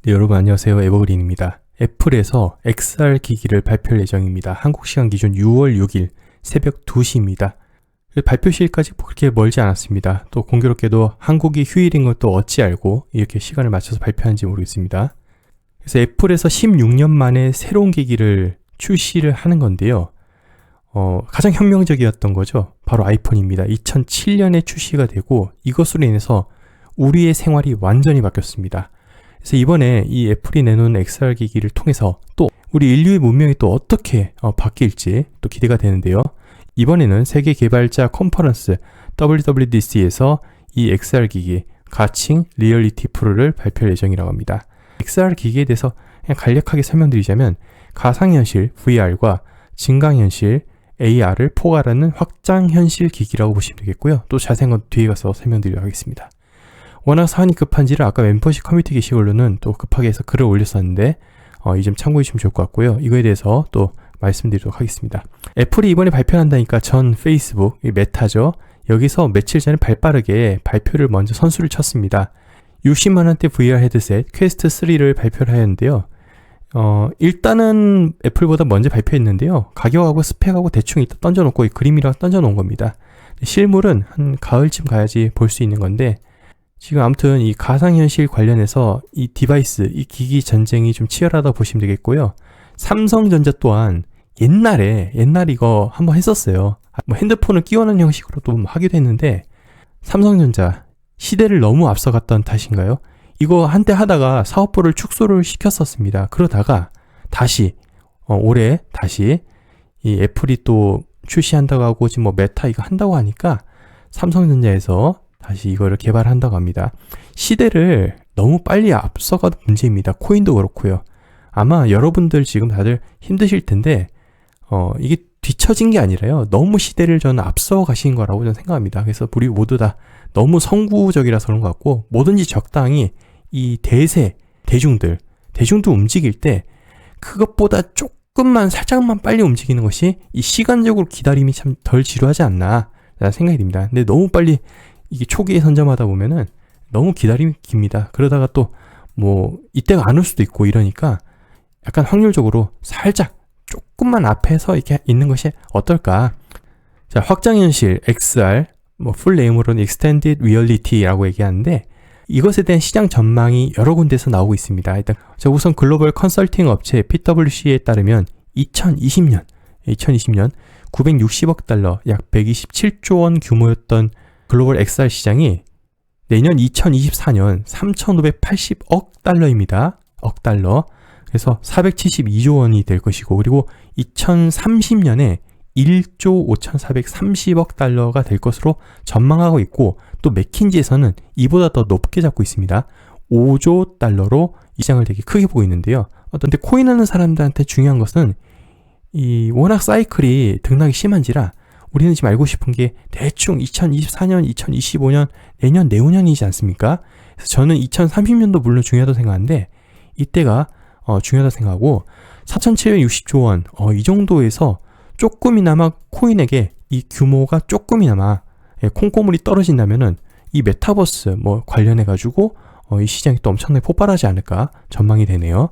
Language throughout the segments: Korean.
네, 여러분 안녕하세요. 에버그린입니다. 애플에서 XR 기기를 발표할 예정입니다. 한국 시간 기준 6월 6일 새벽 2시입니다. 발표 시일까지 그렇게 멀지 않았습니다. 또 공교롭게도 한국이 휴일인 걸 또 어찌 알고 이렇게 시간을 맞춰서 발표하는지 모르겠습니다. 그래서 애플에서 16년 만에 새로운 기기를 출시를 하는 건데요. 가장 혁명적이었던 거죠. 바로 아이폰입니다. 2007년에 출시가 되고 이것으로 인해서 우리의 생활이 완전히 바뀌었습니다. 그래서 이번에 이 애플이 내놓은 XR 기기를 통해서 또 우리 인류의 문명이 또 어떻게 바뀔지 또 기대가 되는데요. 이번에는 세계 개발자 컨퍼런스 WWDC에서 이 XR 기기 가칭 리얼리티 프로를 발표할 예정이라고 합니다. XR 기기에 대해서 그냥 간략하게 설명드리자면 가상현실 VR과 증강현실 AR을 포괄하는 확장현실 기기라고 보시면 되겠고요. 또 자세한 건 뒤에 가서 설명드리도록 하겠습니다. 워낙 사안이 급한지라 아까 멤버십 커뮤니티 게시글로는 또 급하게 해서 글을 올렸었는데 이 점 참고해 주시면 좋을 것 같고요. 이거에 대해서 또 말씀드리도록 하겠습니다. 애플이 이번에 발표한다니까 전 페이스북, 메타죠. 여기서 며칠 전에 발빠르게 발표를 먼저 선수를 쳤습니다. 60만원대 VR 헤드셋 퀘스트 3를 발표를 하였는데요. 일단은 애플보다 먼저 발표했는데요. 가격하고 스펙하고 대충 이따 던져놓고 이 그림이랑 던져놓은 겁니다. 실물은 한 가을쯤 가야지 볼 수 있는 건데 지금 아무튼 이 가상현실 관련해서 이 디바이스, 이 기기 전쟁이 좀 치열하다 보시면 되겠고요. 삼성전자 또한 옛날에 이거 한번 했었어요. 뭐 핸드폰을 끼워넣는 형식으로도 하기도 했는데 삼성전자 시대를 너무 앞서갔던 탓인가요? 이거 한때 하다가 사업부를 축소를 시켰었습니다. 그러다가 다시 올해 다시 이 애플이 또 출시한다고 하고 지금 뭐 메타 이거 한다고 하니까 삼성전자에서 다시 이거를 개발한다고 합니다. 시대를 너무 빨리 앞서가도 문제입니다. 코인도 그렇고요. 아마 여러분들 지금 다들 힘드실 텐데 이게 뒤처진 게 아니라요. 너무 시대를 저는 앞서 가신 거라고 저는 생각합니다. 그래서 우리 모두 다 너무 선구적이라서 그런 것 같고 뭐든지 적당히 이 대중들 움직일 때 그것보다 조금만 살짝만 빨리 움직이는 것이 이 시간적으로 기다림이 참 덜 지루하지 않나 라는 생각이 듭니다. 근데 너무 빨리 이게 초기에 선점하다 보면은 너무 기다림이 깁니다. 그러다가 또 뭐 이때가 안 올 수도 있고 이러니까 약간 확률적으로 살짝 조금만 앞에서 이렇게 있는 것이 어떨까. 자, 확장현실 XR 뭐 풀 네임으로는 Extended Reality라고 얘기하는데 이것에 대한 시장 전망이 여러 군데서 나오고 있습니다. 일단 우선 글로벌 컨설팅 업체 PwC에 따르면 2020년 960억 달러 약 127조 원 규모였던 글로벌 XR 시장이 내년 2024년 3,580억 달러입니다. 억 달러. 그래서 472조 원이 될 것이고 그리고 2030년에 1조 5,430억 달러가 될 것으로 전망하고 있고 또 맥킨지에서는 이보다 더 높게 잡고 있습니다. 5조 달러로 이 시장을 되게 크게 보고 있는데요. 근데 코인하는 사람들한테 중요한 것은 이 워낙 사이클이 등락이 심한지라 우리는 지금 알고 싶은 게 대충 2024년, 2025년, 내년, 내후년이지 않습니까? 그래서 저는 2030년도 물론 중요하다고 생각하는데 이때가 중요하다고 생각하고 4,760조 원 이 정도에서 조금이나마 코인에게 이 규모가 조금이나마 콩고물이 떨어진다면은 이 메타버스 뭐 관련해 가지고 이 시장이 또 엄청나게 폭발하지 않을까 전망이 되네요.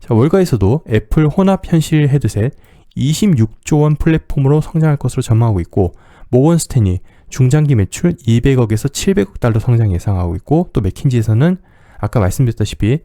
자, 월가에서도 애플 혼합 현실 헤드셋 26조 원 플랫폼으로 성장할 것으로 전망하고 있고 모건 스탠리 중장기 매출 200억에서 700억 달러 성장 예상하고 있고 또 맥킨지에서는 아까 말씀드렸다시피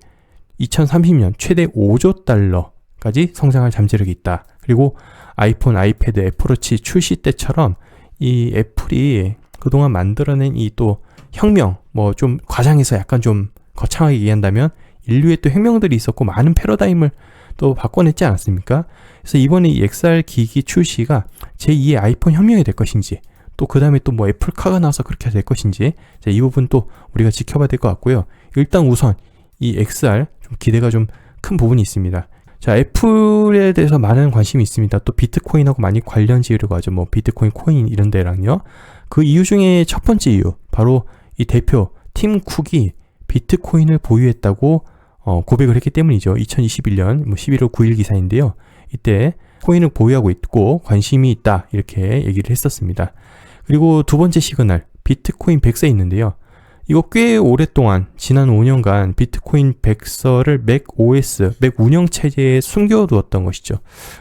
2030년 최대 5조 달러까지 성장할 잠재력이 있다. 그리고 아이폰, 아이패드, 애플워치 출시 때처럼 이 애플이 그동안 만들어낸 이 또 혁명 뭐 좀 과장해서 약간 좀 거창하게 얘기한다면 인류의 또 혁명들이 있었고 많은 패러다임을 또 바꿔냈지 않았습니까? 그래서 이번에 이 XR 기기 출시가 제2의 아이폰 혁명이 될 것인지 또 그 다음에 또 뭐 애플카가 나와서 그렇게 될 것인지 자, 이 부분 또 우리가 지켜봐야 될 것 같고요. 일단 우선 이 XR 좀 기대가 좀 큰 부분이 있습니다. 자, 애플에 대해서 많은 관심이 있습니다. 또 비트코인하고 많이 관련 지으려고 하죠. 뭐 비트코인, 코인 이런 데랑요. 그 이유 중에 첫 번째 이유 바로 이 대표 팀 쿡이 비트코인을 보유했다고 고백을 했기 때문이죠. 2021년 11월 9일 기사인데요. 이때 코인을 보유하고 있고 관심이 있다 이렇게 얘기를 했었습니다. 그리고 두 번째 시그널 비트코인 100세 있는데요. 이거 꽤 오랫동안 지난 5년간 비트코인 백서를 맥 OS, 맥 운영체제에 숨겨두었던 것이죠.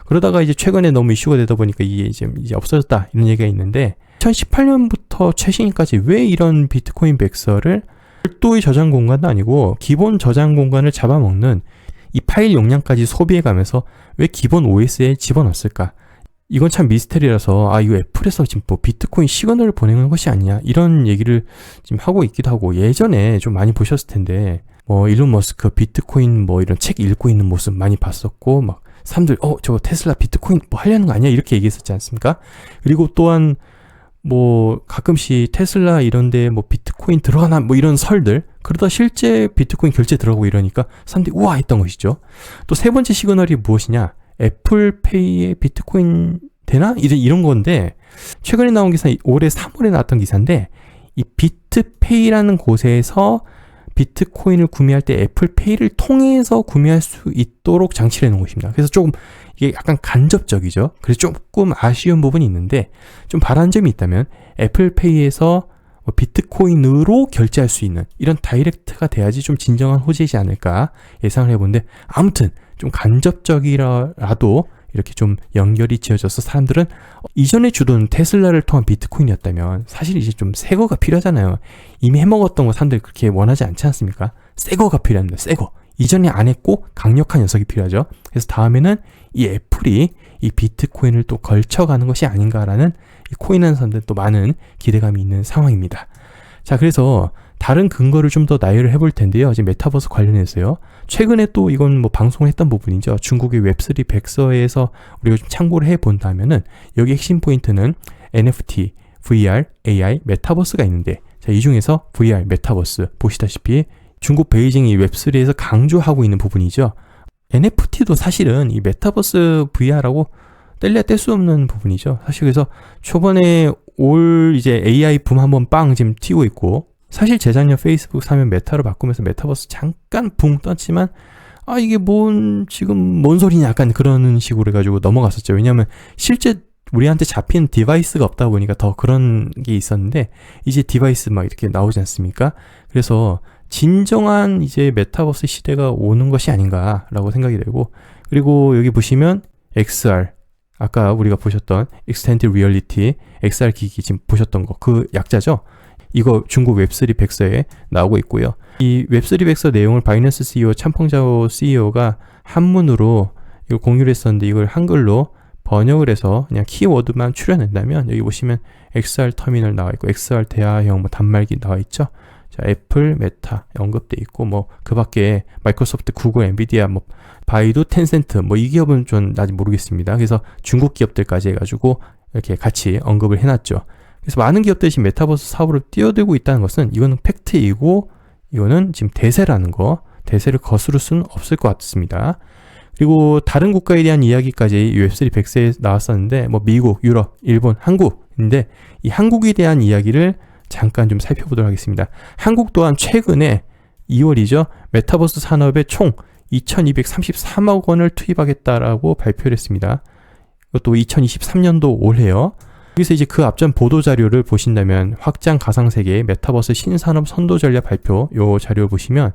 그러다가 이제 최근에 너무 이슈가 되다 보니까 이게 이제 없어졌다 이런 얘기가 있는데 2018년부터 최신까지 왜 이런 비트코인 백서를 별도의 저장 공간도 아니고 기본 저장 공간을 잡아먹는 이 파일 용량까지 소비해가면서 왜 기본 OS에 집어넣었을까? 이건 참 미스테리라서 이거 애플에서 지금 뭐 비트코인 시그널을 보내는 것이 아니냐 이런 얘기를 지금 하고 있기도 하고, 예전에 좀 많이 보셨을 텐데 뭐 일론 머스크 비트코인 뭐 이런 책 읽고 있는 모습 많이 봤었고, 막 사람들 저거 테슬라 비트코인 뭐 하려는 거 아니야 이렇게 얘기했었지 않습니까? 그리고 또한 뭐 가끔씩 테슬라 이런데 뭐 비트코인 들어가나 뭐 이런 설들, 그러다 실제 비트코인 결제 들어가고 이러니까 사람들이 우와 했던 것이죠. 또 세 번째 시그널이 무엇이냐, 애플페이에 비트코인 되나? 이런 건데, 최근에 나온 기사, 올해 3월에 나왔던 기사인데, 이 비트페이라는 곳에서 비트코인을 구매할 때 애플페이를 통해서 구매할 수 있도록 장치를 해놓은 것입니다. 그래서 조금 이게 약간 간접적이죠. 그래서 조금 아쉬운 부분이 있는데, 좀 바라는 점이 있다면 애플페이에서 비트코인으로 결제할 수 있는 이런 다이렉트가 돼야지 좀 진정한 호재이지 않을까 예상을 해보는데, 아무튼 좀 간접적이라도 이렇게 좀 연결이 지어져서 사람들은 이전에 주던 테슬라를 통한 비트코인이었다면 사실 이제 좀 새 거가 필요하잖아요. 이미 해먹었던 거 사람들이 그렇게 원하지 않지 않습니까? 새 거가 필요합니다. 새 거. 이전에 안 했고 강력한 녀석이 필요하죠. 그래서 다음에는 이 애플이 이 비트코인을 또 걸쳐가는 것이 아닌가라는 이 코인하는 사람들 또 많은 기대감이 있는 상황입니다. 자, 그래서 다른 근거를 좀 더 나열을 해볼 텐데요. 지금 메타버스 관련해서요. 최근에 또 이건 뭐 방송을 했던 부분이죠. 중국의 웹3 백서에서 우리가 좀 참고를 해본다면은 여기 핵심 포인트는 NFT, VR, AI, 메타버스가 있는데, 자, 이 중에서 VR, 메타버스 보시다시피 중국 베이징이 웹3에서 강조하고 있는 부분이죠. NFT도 사실은 이 메타버스 VR하고 뗄래야 뗄 수 없는 부분이죠. 사실 그래서 초반에 올 이제 AI 붐 한번 빵 지금 튀고 있고, 사실 재작년 페이스북 사면 메타로 바꾸면서 메타버스 잠깐 붕 떴지만 이게 지금 뭔 소리냐 약간 그런 식으로 해가지고 넘어갔었죠. 왜냐하면 실제 우리한테 잡힌 디바이스가 없다 보니까 더 그런 게 있었는데, 이제 디바이스 막 이렇게 나오지 않습니까? 그래서 진정한 이제 메타버스 시대가 오는 것이 아닌가라고 생각이 되고, 그리고 여기 보시면 XR, 아까 우리가 보셨던 Extended Reality, XR 기기 지금 보셨던 거, 그 약자죠? 이거 중국 웹3 백서에 나오고 있고요. 이 웹3 백서 내용을 바이낸스 CEO 참펑자오 CEO가 한문으로 이걸 공유를 했었는데, 이걸 한글로 번역을 해서 그냥 키워드만 추려낸다면 여기 보시면 XR 터미널 나와 있고 XR 대화형 단말기 나와 있죠. 자, 애플, 메타 언급돼 있고, 뭐 그 밖에 마이크로소프트, 구글, 엔비디아, 뭐 바이두, 텐센트, 뭐 이 기업은 좀 아직 모르겠습니다. 그래서 중국 기업들까지 해가지고 이렇게 같이 언급을 해놨죠. 그래서 많은 기업들이 지금 메타버스 사업으로 뛰어들고 있다는 것은 이거는 팩트이고, 이거는 지금 대세라는 거, 대세를 거스를 수는 없을 것 같습니다. 그리고 다른 국가에 대한 이야기까지 웹3 백서에 나왔었는데, 뭐 미국, 유럽, 일본, 한국인데, 이 한국에 대한 이야기를 잠깐 좀 살펴보도록 하겠습니다. 한국 또한 최근에 2월이죠. 메타버스 산업에 총 2233억 원을 투입하겠다라고 발표를 했습니다. 이것도 2023년도 올해요. 여기서 이제 그 앞전 보도 자료를 보신다면, 확장 가상세계 메타버스 신산업 선도 전략 발표 요 자료를 보시면,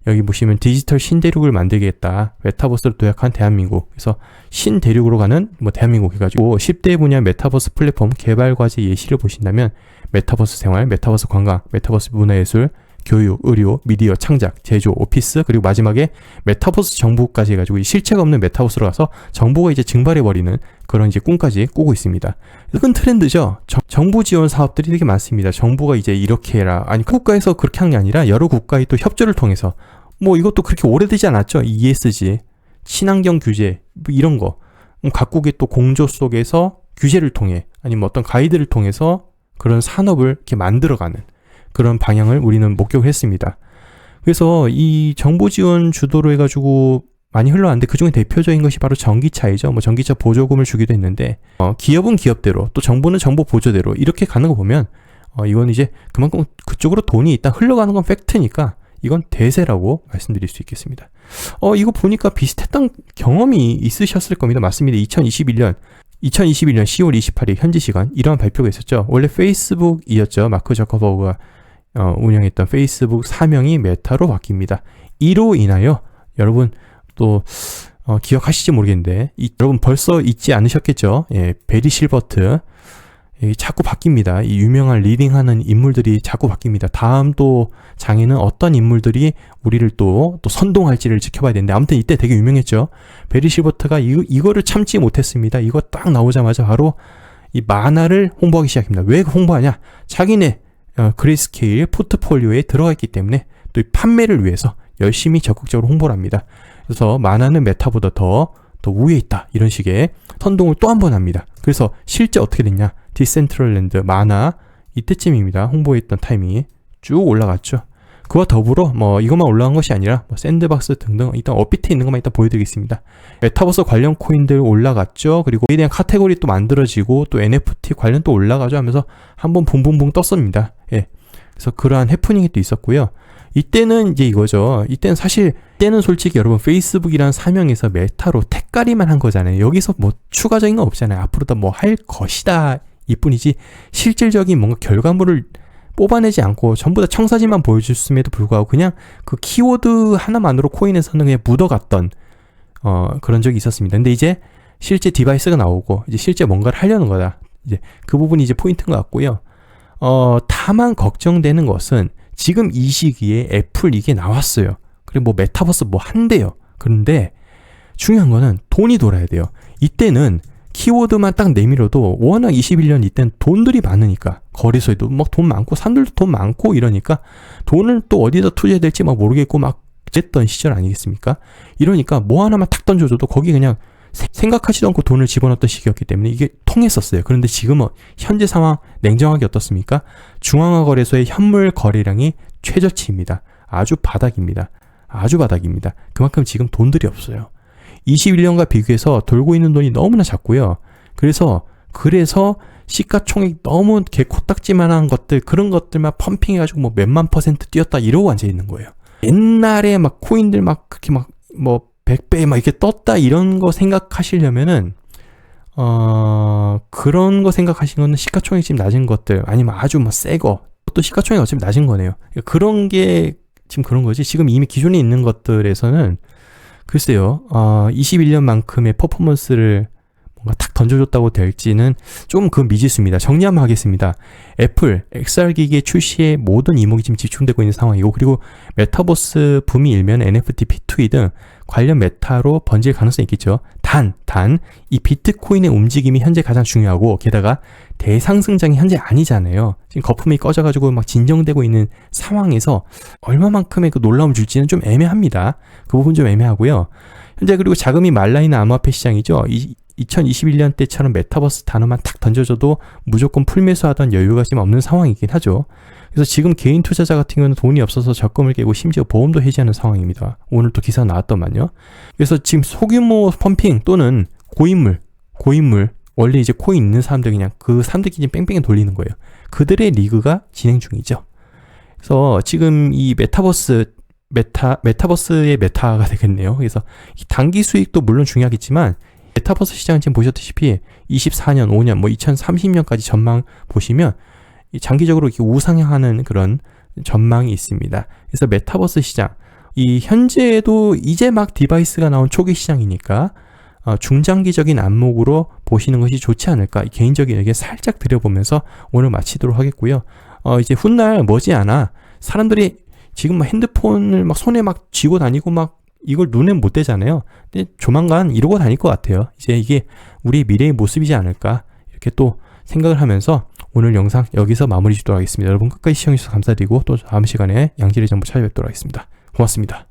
여기 보시면 디지털 신대륙을 만들겠다, 메타버스로 도약한 대한민국, 그래서 신대륙으로 가는 뭐 대한민국 해가지고 10대 분야 메타버스 플랫폼 개발 과제 예시를 보신다면, 메타버스 생활, 메타버스 관광, 메타버스 문화예술, 교육, 의료, 미디어, 창작, 제조, 오피스, 그리고 마지막에 메타버스 정보까지 해가지고 실체가 없는 메타버스로 가서 정보가 이제 증발해버리는 그런 이제 꿈까지 꾸고 있습니다. 큰 트렌드죠. 정부 지원 사업들이 되게 많습니다. 정부가 이제 이렇게 해라. 아니, 국가에서 그렇게 한 게 아니라 여러 국가의 또 협조를 통해서, 뭐 이것도 그렇게 오래되지 않았죠. ESG, 친환경 규제, 뭐 이런 거. 각국의 또 공조 속에서 규제를 통해, 아니면 어떤 가이드를 통해서 그런 산업을 이렇게 만들어가는 그런 방향을 우리는 목격을 했습니다. 그래서 이 정부 지원 주도로 해가지고 많이 흘러왔는데, 그중에 대표적인 것이 바로 전기차이죠. 뭐 전기차 보조금을 주기도 했는데, 기업은 기업대로, 또 정부는 정부 보조대로 이렇게 가는 거 보면, 이건 이제 그만큼 그쪽으로 돈이 일단 흘러가는 건 팩트니까 이건 대세라고 말씀드릴 수 있겠습니다. 이거 보니까 비슷했던 경험이 있으셨을 겁니다. 맞습니다. 2021년 10월 28일 현지 시간 이러한 발표가 있었죠. 원래 페이스북이었죠. 마크 저커버그가 운영했던 페이스북 사명이 메타로 바뀝니다. 이로 인하여 여러분 또 기억하실지 모르겠는데 여러분 벌써 잊지 않으셨겠죠? 예, 베리 실버트 자꾸 바뀝니다. 이 유명한 리딩하는 인물들이 자꾸 바뀝니다. 다음 또 장에는 어떤 인물들이 우리를 또 선동할지를 지켜봐야 되는데 아무튼 이때 되게 유명했죠. 베리 실버트가 이거를 참지 못했습니다. 이거 딱 나오자마자 바로 이 만화를 홍보하기 시작합니다. 왜 홍보하냐? 자기네 그레이스케일 포트폴리오에 들어가 있기 때문에 또 이 판매를 위해서 열심히 적극적으로 홍보를 합니다. 그래서 만화는 메타보다 더 우위에 있다. 이런 식의 선동을 또 한 번 합니다. 그래서 실제 어떻게 됐냐? 디센트럴랜드 만화 이때쯤입니다. 홍보했던 타이밍이 쭉 올라갔죠. 그와 더불어 이것만 올라간 것이 아니라 샌드박스 등등 일단 업비트에 있는 것만 일단 보여드리겠습니다. 메타버스 관련 코인들 올라갔죠. 그리고 이에 대한 카테고리 또 만들어지고 또 NFT 관련 또 올라가죠 하면서 한번 붕붕붕 떴습니다. 예. 그래서 그러한 해프닝이 또 있었고요. 이때는 이제 이거죠. 이때는 솔직히 여러분 페이스북이라는 사명에서 메타로 택가리만 한 거잖아요. 여기서 추가적인 건 없잖아요. 앞으로 더 할 것이다 이뿐이지 실질적인 뭔가 결과물을 뽑아내지 않고 전부 다 청사진만 보여줬음에도 불구하고 그냥 그 키워드 하나만으로 코인에서는 그냥 묻어갔던 그런 적이 있었습니다. 근데 이제 실제 디바이스가 나오고 이제 실제 뭔가를 하려는 거다. 이제 그 부분이 이제 포인트인 것 같고요. 다만 걱정되는 것은 지금 이 시기에 애플 이게 나왔어요. 그리고 메타버스 한대요. 그런데 중요한 거는 돈이 돌아야 돼요. 이때는 키워드만 딱 내밀어도 워낙 21년 이때는 돈들이 많으니까 거래소에도 돈 많고 사람들도 돈 많고 이러니까 돈을 또 어디다 투자해야 될지 모르겠고 그랬던 시절 아니겠습니까? 이러니까 하나만 탁 던져줘도 거기 그냥 생각하지도 않고 돈을 집어넣었던 시기였기 때문에 이게 통했었어요. 그런데 지금은 현재 상황 냉정하게 어떻습니까? 중앙화 거래소의 현물 거래량이 최저치입니다. 아주 바닥입니다. 그만큼 지금 돈들이 없어요. 21년과 비교해서 돌고 있는 돈이 너무나 작고요. 그래서 시가총액 너무 개 코딱지만한 것들 그런 것들만 펌핑해가지고 몇만 % 뛰었다 이러고 앉아 있는 거예요. 옛날에 코인들 그렇게 100배 이렇게 떴다 이런 거 생각하시려면은 그런 거 생각하시는 거는 시가총액이 지금 낮은 것들 아니면 아주 새 거 또 시가총액이 어차피 낮은 거네요. 그런 게 지금 그런 거지. 지금 이미 기존에 있는 것들에서는 글쎄요, 21년만큼의 퍼포먼스를 뭔가 탁 던져줬다고 될지는 조금 그건 미지수입니다. 정리 한번 하겠습니다. 애플, XR기기의 출시에 모든 이목이 지금 집중되고 있는 상황이고, 그리고 메타버스 붐이 일면 NFT, P2E 등 관련 메타로 번질 가능성이 있겠죠. 이 비트코인의 움직임이 현재 가장 중요하고, 게다가 대상승장이 현재 아니잖아요. 지금 거품이 꺼져가지고 진정되고 있는 상황에서 얼마만큼의 그 놀라움을 줄지는 좀 애매합니다. 그 부분 좀 애매하고요. 현재 그리고 자금이 말라있는 암호화폐 시장이죠. 2021년 때처럼 메타버스 단어만 탁 던져줘도 무조건 풀매수하던 여유가 지금 없는 상황이긴 하죠. 그래서 지금 개인 투자자 같은 경우는 돈이 없어서 적금을 깨고 심지어 보험도 해지하는 상황입니다. 오늘 또 기사 나왔더만요. 그래서 지금 소규모 펌핑 또는 고인물 원래 이제 코인 있는 사람들 그냥 그 사람들끼리 뺑뺑이 돌리는 거예요. 그들의 리그가 진행 중이죠. 그래서 지금 이 메타버스의 메타가 되겠네요. 그래서 이 단기 수익도 물론 중요하겠지만 메타버스 시장은 지금 보셨다시피 24년, 5년, 2030년까지 전망 보시면 장기적으로 이렇게 우상향하는 그런 전망이 있습니다. 그래서 메타버스 시장, 이 현재도 이제 막 디바이스가 나온 초기 시장이니까 중장기적인 안목으로 보시는 것이 좋지 않을까 개인적인 의견 살짝 드려보면서 오늘 마치도록 하겠고요. 이제 훗날 머지않아 사람들이 지금 핸드폰을 손에 쥐고 다니고 이걸 눈에 못 대잖아요. 근데 조만간 이러고 다닐 것 같아요. 이제 이게 우리 미래의 모습이지 않을까 이렇게 또 생각을 하면서 오늘 영상 여기서 마무리 짓도록 하겠습니다. 여러분 끝까지 시청해주셔서 감사드리고 또 다음 시간에 양질의 정보 찾아뵙도록 하겠습니다. 고맙습니다.